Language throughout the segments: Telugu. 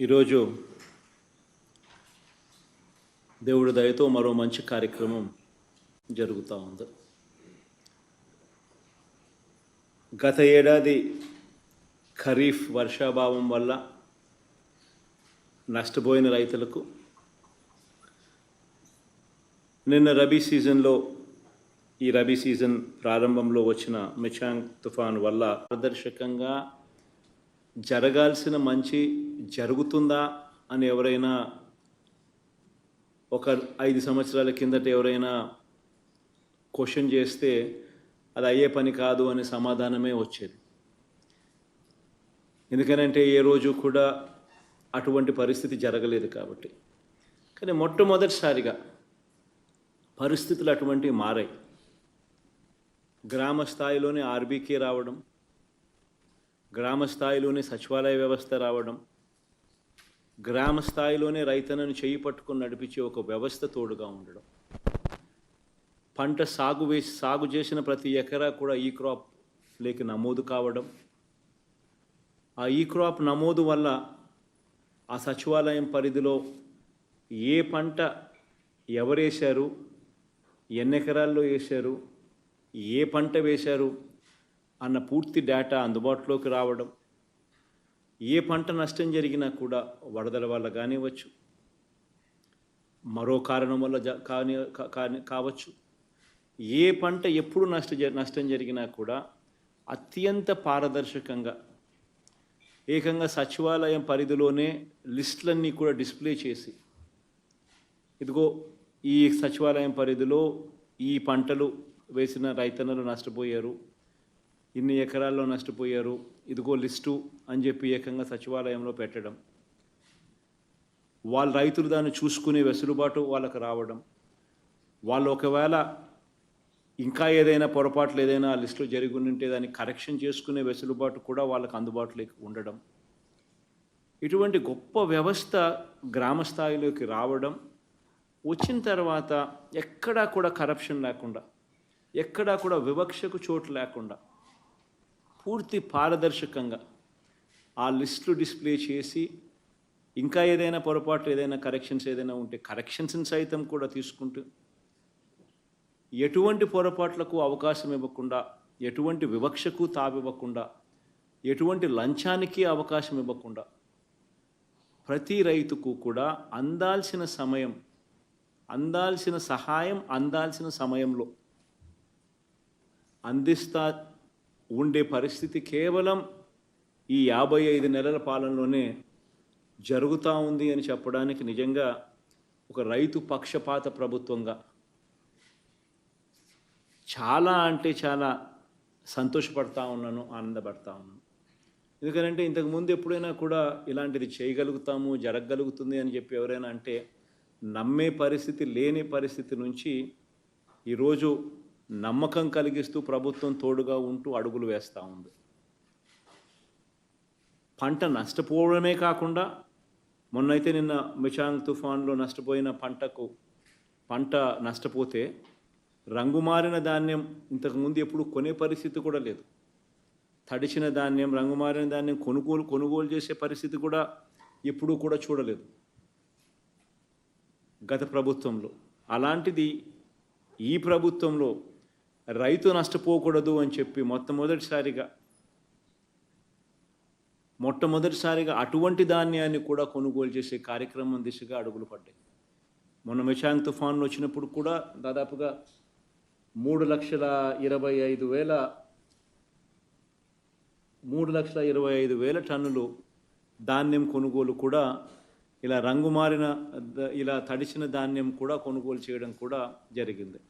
ఈరోజు దేవుడి దయతో మరో మంచి కార్యక్రమం జరుగుతూ ఉంది. గత ఏడాది ఖరీఫ్ వర్షాభావం వల్ల నష్టపోయిన రైతులకు నిన్న రబీ సీజన్లో ఈ రబీ సీజన్ ప్రారంభంలో వచ్చిన మిచాంగ్ తుఫాన్ వల్ల ఆదర్శకంగా జరగాల్సిన మంచి జరుగుతుందా అని ఎవరైనా ఒక 5 సంవత్సరాల కిందట ఎవరైనా క్వశ్చన్ చేస్తే అది అయ్యే పని కాదు అనే సమాధానమే వచ్చేది. ఎందుకనంటే ఏ రోజు కూడా అటువంటి పరిస్థితి జరగలేదు కాబట్టి. కానీ మొట్టమొదటిసారిగా పరిస్థితులు అటువంటివి మారాయి. గ్రామ స్థాయిలోనే ఆర్బీకే రావడం, గ్రామ స్థాయిలోనే సచివాలయ వ్యవస్థ రావడం, గ్రామ స్థాయిలోనే రైతన్నను చేయి పట్టుకొని నడిపించే ఒక వ్యవస్థ తోడుగా ఉండడం, పంట సాగు చేసిన ప్రతి ఎకరా కూడా ఈ క్రాప్ లేక నమోదు కావడం, ఆ ఈ క్రాప్ నమోదు వల్ల ఆ సచివాలయం పరిధిలో ఏ పంట ఎవరేశారు, ఎన్ని ఎకరాల్లో వేశారు, ఏ పంట వేశారు అన్న పూర్తి డేటా అందుబాటులోకి రావడం, ఏ పంట నష్టం జరిగినా కూడా వరదల వల్ల కానివ్వచ్చు, మరో కారణం వల్ల కావచ్చు, ఏ పంట ఎప్పుడు నష్టం జరిగినా కూడా అత్యంత పారదర్శకంగా ఏకంగా సచివాలయం పరిధిలోనే లిస్టులన్నీ కూడా డిస్ప్లే చేసి, ఇదిగో ఈ సచివాలయం పరిధిలో ఈ పంటలు వేసిన రైతన్నలు నష్టపోయారు, ఇన్ని ఎకరాల్లో నష్టపోయారు, ఇదిగో లిస్టు అని చెప్పి ఏకంగా సచివాలయంలో పెట్టడం, వాళ్ళ రైతులు దాన్ని చూసుకునే వెసులుబాటు వాళ్ళకు రావడం, వాళ్ళు ఒకవేళ ఇంకా ఏదైనా పొరపాట్లు ఏదైనా ఆ లిస్టులో జరిగి ఉంటే దాన్ని కరెక్షన్ చేసుకునే వెసులుబాటు కూడా వాళ్ళకు అందుబాటులోకి ఉండడం, ఇటువంటి గొప్ప వ్యవస్థ గ్రామ స్థాయిలోకి రావడం, వచ్చిన తర్వాత ఎక్కడా కూడా కరప్షన్ లేకుండా, ఎక్కడా కూడా వివక్షకు చోటు లేకుండా పూర్తి పారదర్శకంగా ఆ లిస్టులు డిస్ప్లే చేసి, ఇంకా ఏదైనా పొరపాటు ఏదైనా కరెక్షన్స్ ఏదైనా ఉంటే కరెక్షన్స్ని సైతం కూడా తీసుకుంటూ, ఎటువంటి పొరపాట్లకు అవకాశం ఇవ్వకుండా, ఎటువంటి వివక్షకు తావివ్వకుండా, ఎటువంటి లంచానికి అవకాశం ఇవ్వకుండా ప్రతి రైతుకు కూడా అందాల్సిన సమయం, అందాల్సిన సహాయం అందాల్సిన సమయంలో అందిస్తా ఉండే పరిస్థితి కేవలం ఈ 55 నెలల పాలనలోనే జరుగుతూ ఉంది అని చెప్పడానికి నిజంగా ఒక రైతు పక్షపాత ప్రభుత్వంగా చాలా అంటే చాలా సంతోషపడతా ఉన్నాను, ఆనందపడతా ఉన్నాను. ఎందుకంటే ఇంతకుముందు ఎప్పుడైనా కూడా ఇలాంటిది చేయగలుగుతాము, జరగగలుగుతుంది అని చెప్పి ఎవరైనా అంటే నమ్మే పరిస్థితి లేని పరిస్థితి నుంచి ఈరోజు నమ్మకం కలిగిస్తూ ప్రభుత్వం తోడుగా ఉంటూ అడుగులు వేస్తూ ఉంది. పంట నష్టపోవడమే కాకుండా, మొన్నైతే నిన్న మిచాంగ్ తుఫాన్లో నష్టపోయిన పంట నష్టపోతే రంగుమారిన ధాన్యం ఇంతకుముందు ఎప్పుడు కొనే పరిస్థితి కూడా లేదు. తడిచిన ధాన్యం, రంగుమారిన ధాన్యం కొనుగోలు చేసే పరిస్థితి కూడా ఎప్పుడూ కూడా చూడలేదు గత ప్రభుత్వంలో. అలాంటిది ఈ ప్రభుత్వంలో రైతు నష్టపోకూడదు అని చెప్పి మొట్టమొదటిసారిగా అటువంటి ధాన్యాన్ని కూడా కొనుగోలు చేసే కార్యక్రమం దిశగా అడుగులు పడ్డాయి. మొన్న మిచాంగ్ తుఫాన్లు వచ్చినప్పుడు కూడా దాదాపుగా 3,25,000 టన్నులు ధాన్యం కొనుగోలు కూడా ఇలా రంగుమారిన ఇలా తడిచిన ధాన్యం కూడా కొనుగోలు చేయడం కూడా జరిగింది.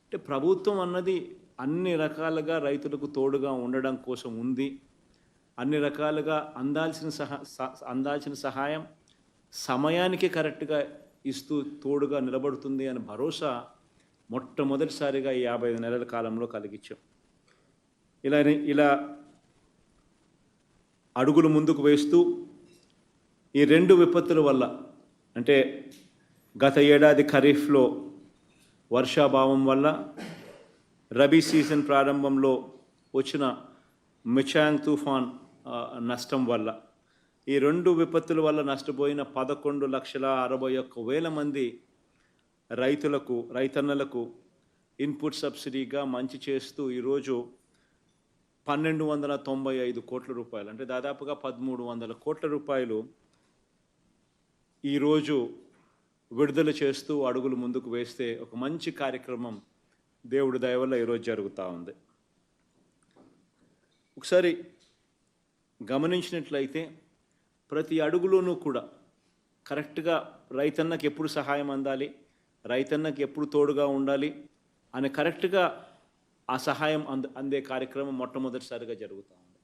అంటే ప్రభుత్వం అన్నది అన్ని రకాలుగా రైతులకు తోడుగా ఉండడం కోసం ఉంది. అన్ని రకాలుగా అందాల్సిన సహాయం సమయానికి కరెక్ట్గా ఇస్తూ తోడుగా నిలబడుతుంది అని భరోసా మొట్టమొదటిసారిగా ఈ 55 నెలల కాలంలో కలిగించాం. ఇలా అడుగులు ముందుకు వేస్తూ ఈ 2 విపత్తుల వల్ల, అంటే గత ఏడాది ఖరీఫ్లో వర్షాభావం వల్ల, రబీ సీజన్ ప్రారంభంలో వచ్చిన మిచాంగ్ తుఫాన్ నష్టం వల్ల ఈ 2 విపత్తుల వల్ల నష్టపోయిన 11,61,000 మంది రైతన్నలకు ఇన్పుట్ సబ్సిడీగా మంచి చేస్తూ ఈరోజు 1,295 కోట్ల రూపాయలు, అంటే దాదాపుగా 1,300 కోట్ల రూపాయలు ఈరోజు విడుదల చేస్తూ అడుగులు ముందుకు వేస్తే ఒక మంచి కార్యక్రమం దేవుడి దయ వల్ల ఈరోజు జరుగుతూ ఉంది. ఒకసారి గమనించినట్లయితే ప్రతి అడుగులోనూ కూడా కరెక్ట్గా రైతన్నకి ఎప్పుడు సహాయం అందాలి, రైతన్నకి ఎప్పుడు తోడుగా ఉండాలి అని కరెక్ట్గా ఆ సహాయం అందే కార్యక్రమం మొట్టమొదటిసారిగా జరుగుతూ ఉంది.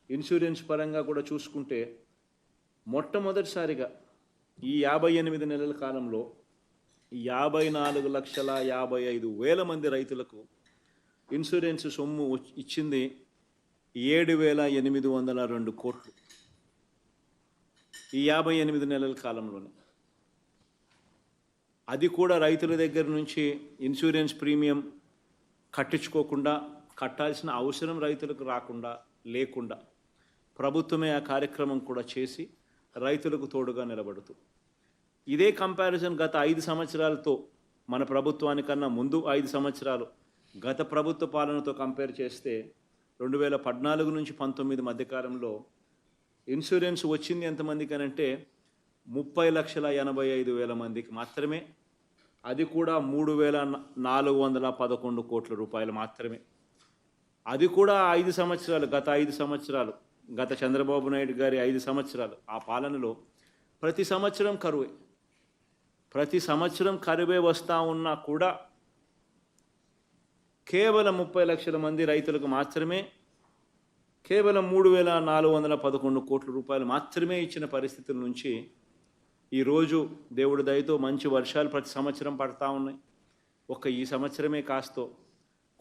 ఇన్సూరెన్స్ పరంగా కూడా చూసుకుంటే మొట్టమొదటిసారిగా ఈ 58 నెలల కాలంలో 54,55,000 మంది రైతులకు ఇన్సూరెన్స్ సొమ్ము ఇచ్చింది 7,802 కోట్లు ఈ 58 నెలల కాలంలోనే. అది కూడా రైతుల దగ్గర నుంచి ఇన్సూరెన్స్ ప్రీమియం కట్టించుకోకుండా, కట్టాల్సిన అవసరం రైతులకు లేకుండా ప్రభుత్వమే ఆ కార్యక్రమం కూడా చేసి రైతులకు తోడుగా నిలబడుతూ, ఇదే కంపారిజన్ గత 5 సంవత్సరాలతో, మన ప్రభుత్వానికన్నా ముందు 5 సంవత్సరాలు గత ప్రభుత్వ పాలనతో కంపేర్ చేస్తే 2014 నుంచి 19 మధ్యకాలంలో ఇన్సూరెన్స్ వచ్చింది ఎంతమందికి అనంటే 30,85,000 మందికి మాత్రమే. అది కూడా 3,411 కోట్ల రూపాయలు మాత్రమే. అది కూడా 5 సంవత్సరాలు, గత చంద్రబాబు నాయుడు గారి 5 సంవత్సరాలు ఆ పాలనలో ప్రతి సంవత్సరం కరువే వస్తూ ఉన్నా కూడా కేవలం 30 లక్షల మంది రైతులకు మాత్రమే కేవలం 3,411 కోట్ల రూపాయలు మాత్రమే ఇచ్చిన పరిస్థితుల నుంచి ఈరోజు దేవుడి దయతో మంచి వర్షాలు ప్రతి సంవత్సరం పడతా ఉన్నాయి. ఈ సంవత్సరమే కాస్తో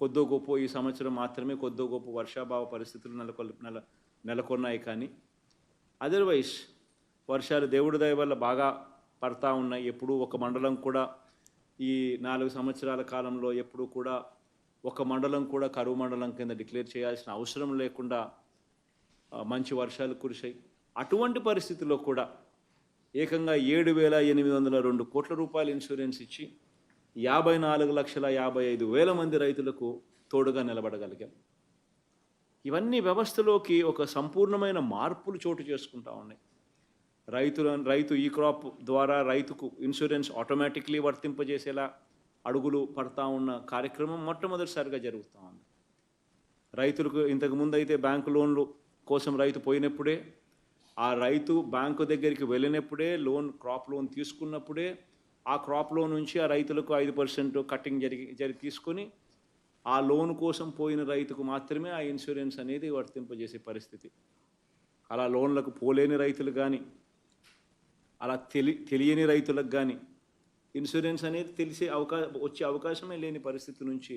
కొద్దో గొప్ప, ఈ సంవత్సరం మాత్రమే కొద్దో గొప్ప వర్షాభావ పరిస్థితులు నెలకొన్నాయి. కానీ అదర్వైజ్ వర్షాలు దేవుడి దయ వల్ల బాగా పడతా ఉన్నాయి. ఎప్పుడూ ఒక మండలం కూడా ఈ 4 సంవత్సరాల కాలంలో ఎప్పుడూ కూడా ఒక మండలం కూడా కరువు మండలం కింద డిక్లేర్ చేయాల్సిన అవసరం లేకుండా మంచి వర్షాలు కురిశాయి. అటువంటి పరిస్థితుల్లో కూడా ఏకంగా 7,802 కోట్ల రూపాయల ఇన్సూరెన్స్ ఇచ్చి 54,55,000 మంది రైతులకు తోడుగా నిలబడగలిగాం. ఇవన్నీ వ్యవస్థలోకి ఒక సంపూర్ణమైన మార్పులు చోటు చేసుకుంటా ఉన్నాయి. రైతు ఈ క్రాప్ ద్వారా రైతుకు ఇన్సూరెన్స్ ఆటోమేటిక్లీ వర్తింపజేసేలా అడుగులు పడతా ఉన్న కార్యక్రమం మొట్టమొదటిసారిగా జరుగుతూ ఉంది. రైతులకు ఇంతకుముందు అయితే బ్యాంకు లోన్లు కోసం రైతు పోయినప్పుడే, ఆ రైతు బ్యాంకు దగ్గరికి వెళ్ళినప్పుడే, క్రాప్ లోన్ తీసుకున్నప్పుడే ఆ క్రాప్ లోన్ నుంచి ఆ రైతులకు 5% కట్టింగ్ జరిగి తీసుకొని ఆ లోన్ కోసం పోయిన రైతుకు మాత్రమే ఆ ఇన్సూరెన్స్ అనేది వర్తింపజేసే పరిస్థితి. అలా లోన్లకు పోలేని రైతులు కానీ, అలా తెలియని రైతులకు కానీ ఇన్సూరెన్స్ అనేది వచ్చే అవకాశమే లేని పరిస్థితి నుంచి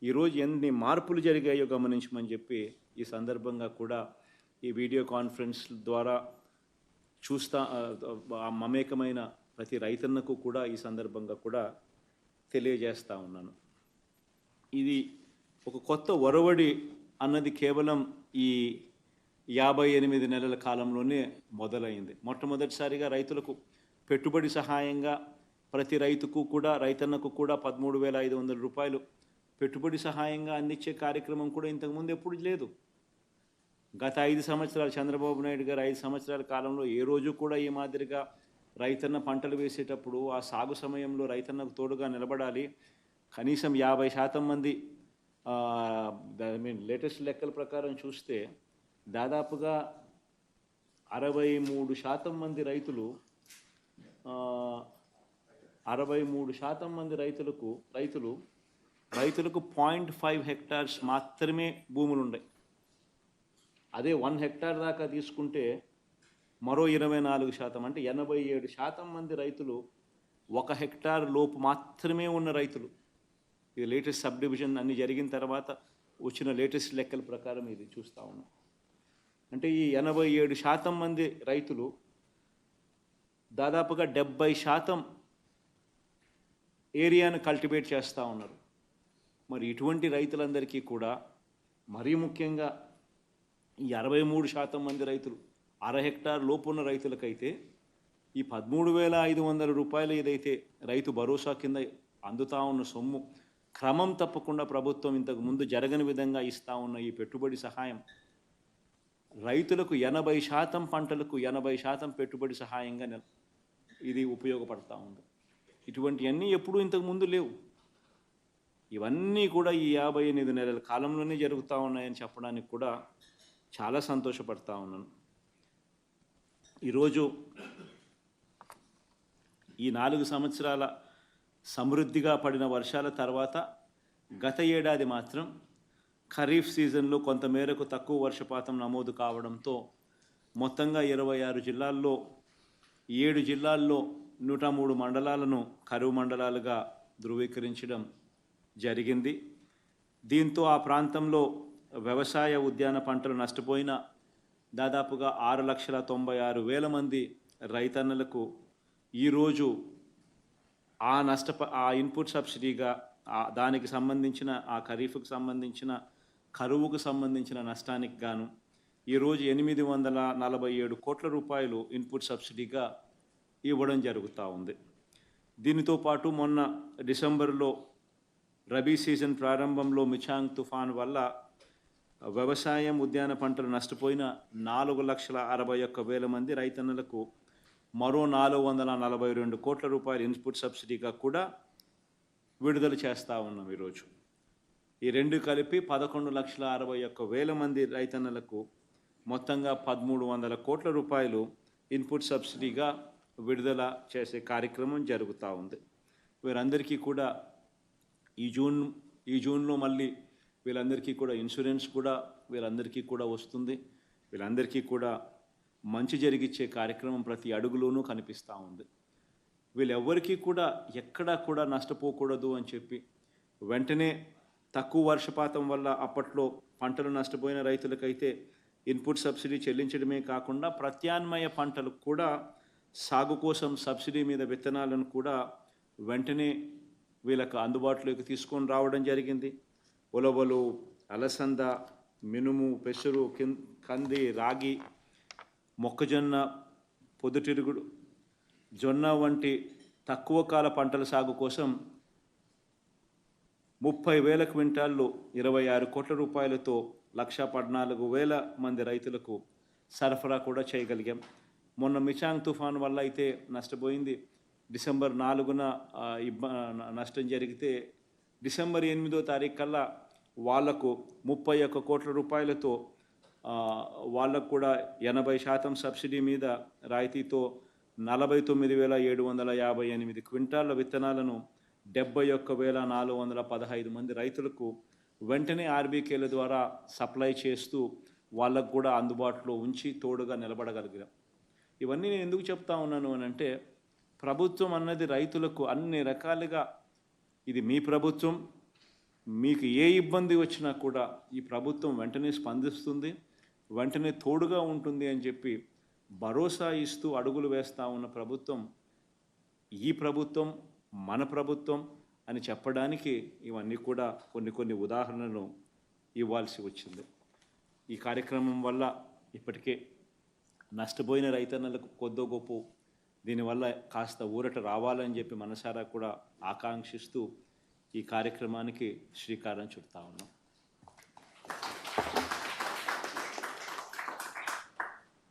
ఈరోజు ఎన్ని మార్పులు జరిగాయో గమనించమని చెప్పి ఈ సందర్భంగా కూడా ఈ వీడియో కాన్ఫరెన్స్ ద్వారా మమేకమైన ప్రతి రైతన్నకు కూడా ఈ సందర్భంగా కూడా తెలియజేస్తూ ఉన్నాను. ఇది ఒక కొత్త ఒరవడి అన్నది కేవలం ఈ 58 నెలల కాలంలోనే మొదలైంది. మొట్టమొదటిసారిగా రైతులకు పెట్టుబడి సహాయంగా ప్రతి రైతన్నకు కూడా 13,500 రూపాయలు పెట్టుబడి సహాయంగా అందించే కార్యక్రమం కూడా ఇంతకుముందు ఎప్పుడు లేదు. గత 5 సంవత్సరాలు చంద్రబాబు నాయుడు గారు 5 సంవత్సరాల కాలంలో ఏ రోజు కూడా ఈ మాదిరిగా రైతన్న పంటలు వేసేటప్పుడు ఆ సాగు సమయంలో రైతన్నకు తోడుగా నిలబడాలి, కనీసం 50% మంది, లేటెస్ట్ లెక్కల ప్రకారం చూస్తే దాదాపుగా 63% మంది రైతులు 63% మంది రైతులకు 0.5 హెక్టార్స్ మాత్రమే భూములు ఉన్నాయి. అదే 1 హెక్టార్ దాకా తీసుకుంటే మరో 24%, అంటే 87% మంది రైతులు 1 హెక్టార్ లోపు మాత్రమే ఉన్న రైతులు. ఇది లేటెస్ట్ సబ్ డివిజన్ అన్ని జరిగిన తర్వాత వచ్చిన లేటెస్ట్ లెక్కల ప్రకారం ఇది చూస్తూ ఉన్నాం. అంటే ఈ 87% మంది రైతులు దాదాపుగా 70% ఏరియాను కల్టివేట్ చేస్తూ ఉన్నారు. మరి ఇటువంటి రైతులందరికీ కూడా మరీ ముఖ్యంగా ఈ 63% మంది రైతులు అర హెక్టార్ లోపున్న రైతులకైతే ఈ 13,500 రూపాయలు ఏదైతే రైతు భరోసా కింద అందుతా ఉన్న సొమ్ము క్రమం తప్పకుండా ప్రభుత్వం ఇంతకు ముందు జరగని విధంగా ఇస్తూ ఉన్న ఈ పెట్టుబడి సహాయం రైతులకు 80% పంటలకు 80% పెట్టుబడి సహాయంగా ఇది ఉపయోగపడతా ఉంది. ఇటువంటివన్నీ ఎప్పుడూ ఇంతకు ముందు లేవు. ఇవన్నీ కూడా ఈ 58 నెలల కాలంలోనే జరుగుతూ ఉన్నాయని చెప్పడానికి కూడా చాలా సంతోషపడతా ఉన్నాను. ఈరోజు ఈ 4 సంవత్సరాల సమృద్ధిగా పడిన వర్షాల తర్వాత గత ఏడాది మాత్రం ఖరీఫ్ సీజన్లో కొంతమేరకు తక్కువ వర్షపాతం నమోదు కావడంతో మొత్తంగా 26 జిల్లాల్లో 7 జిల్లాల్లో 103 మండలాలను కరువు మండలాలుగా ధృవీకరించడం జరిగింది. దీంతో ఆ ప్రాంతంలో వ్యవసాయ ఉద్యాన పంటలు నష్టపోయిన దాదాపుగా 6,96,000 మంది రైతన్నలకు ఈరోజు ఆ ఇన్పుట్ సబ్సిడీగా దానికి సంబంధించిన ఆ ఖరీఫ్కు సంబంధించిన కరువుకు సంబంధించిన నష్టానికి గాను ఈరోజు 847 కోట్ల రూపాయలు ఇన్పుట్ సబ్సిడీగా ఇవ్వడం జరుగుతూ ఉంది. దీనితో పాటు మొన్న డిసెంబర్లో రబీ సీజన్ ప్రారంభంలో మిచాంగ్ తుఫాన్ వల్ల వ్యవసాయం ఉద్యాన పంటలు నష్టపోయిన 4,61,000 మంది రైతన్నలకు మరో 442 కోట్ల రూపాయల ఇన్పుట్ సబ్సిడీగా కూడా విడుదల చేస్తూ ఉన్నాం. ఈరోజు ఈ రెండు కలిపి 11,61,000 మంది రైతన్నలకు మొత్తంగా 1,300 కోట్ల రూపాయలు ఇన్పుట్ సబ్సిడీగా విడుదల చేసే కార్యక్రమం జరుగుతూ ఉంది. వీరందరికీ కూడా ఈ జూన్లో మళ్ళీ వీళ్ళందరికీ కూడా ఇన్సూరెన్స్ కూడా వీళ్ళందరికీ కూడా వస్తుంది. వీళ్ళందరికీ కూడా మంచి జరిగిచ్చే కార్యక్రమం ప్రతి అడుగులోనూ కనిపిస్తూ ఉంది. వీళ్ళెవ్వరికీ కూడా ఎక్కడా కూడా నష్టపోకూడదు అని చెప్పి వెంటనే తక్కువ వర్షపాతం వల్ల అప్పట్లో పంటలు నష్టపోయిన రైతులకైతే ఇన్పుట్ సబ్సిడీ చెల్లించడమే కాకుండా ప్రత్యామ్నాయ పంటలకు కూడా సాగు కోసం సబ్సిడీ మీద విత్తనాలను కూడా వెంటనే వీళ్ళకు అందుబాటులోకి తీసుకొని రావడం జరిగింది. ఉలవలు, అలసంద, మినుము, పెసరు, కంది, రాగి, మొక్కజొన్న, పొద్దుతిరుగుడు, జొన్న వంటి తక్కువ కాల పంటల సాగు కోసం 30,000 క్వింటాళ్ళు 26 కోట్ల రూపాయలతో 1,14,000 మంది రైతులకు సరఫరా కూడా చేయగలిగాం. మొన్న మిచాంగ్ తుఫాన్ వల్ల అయితే నష్టపోయింది. డిసెంబర్ 4న నష్టం జరిగితే డిసెంబర్ 8వ తారీఖు కల్లా వాళ్లకు 31 కోట్ల రూపాయలతో వాళ్ళకు కూడా 80% సబ్సిడీ మీద రాయితీతో 49,758 క్వింటాళ్ళ విత్తనాలను 71,415 మంది రైతులకు వెంటనే ఆర్బీకేల ద్వారా సప్లై చేస్తూ వాళ్ళకు కూడా అందుబాటులో ఉంచి తోడుగా నిలబడగలిగాం. ఇవన్నీ నేను ఎందుకు చెప్తా ఉన్నాను అని అంటే, ప్రభుత్వం అన్నది రైతులకు అన్ని రకాలుగా ఇది మీ ప్రభుత్వం, మీకు ఏ ఇబ్బంది వచ్చినా కూడా ఈ ప్రభుత్వం వెంటనే స్పందిస్తుంది, వెంటనే తోడుగా ఉంటుంది అని చెప్పి భరోసా ఇస్తూ అడుగులు వేస్తూ ఉన్న ప్రభుత్వం ఈ ప్రభుత్వం, మన ప్రభుత్వం అని చెప్పడానికి ఇవన్నీ కూడా కొన్ని ఉదాహరణలు ఇవ్వాల్సి వచ్చింది. ఈ కార్యక్రమం వల్ల ఇప్పటికే నష్టపోయిన రైతన్నలకు కొద్దో గొప్ప దీనివల్ల కాస్త ఊరట రావాలని చెప్పి మనసారా కూడా ఆకాంక్షిస్తూ ఈ కార్యక్రమానికి శ్రీకారం చుడతా ఉన్నాం.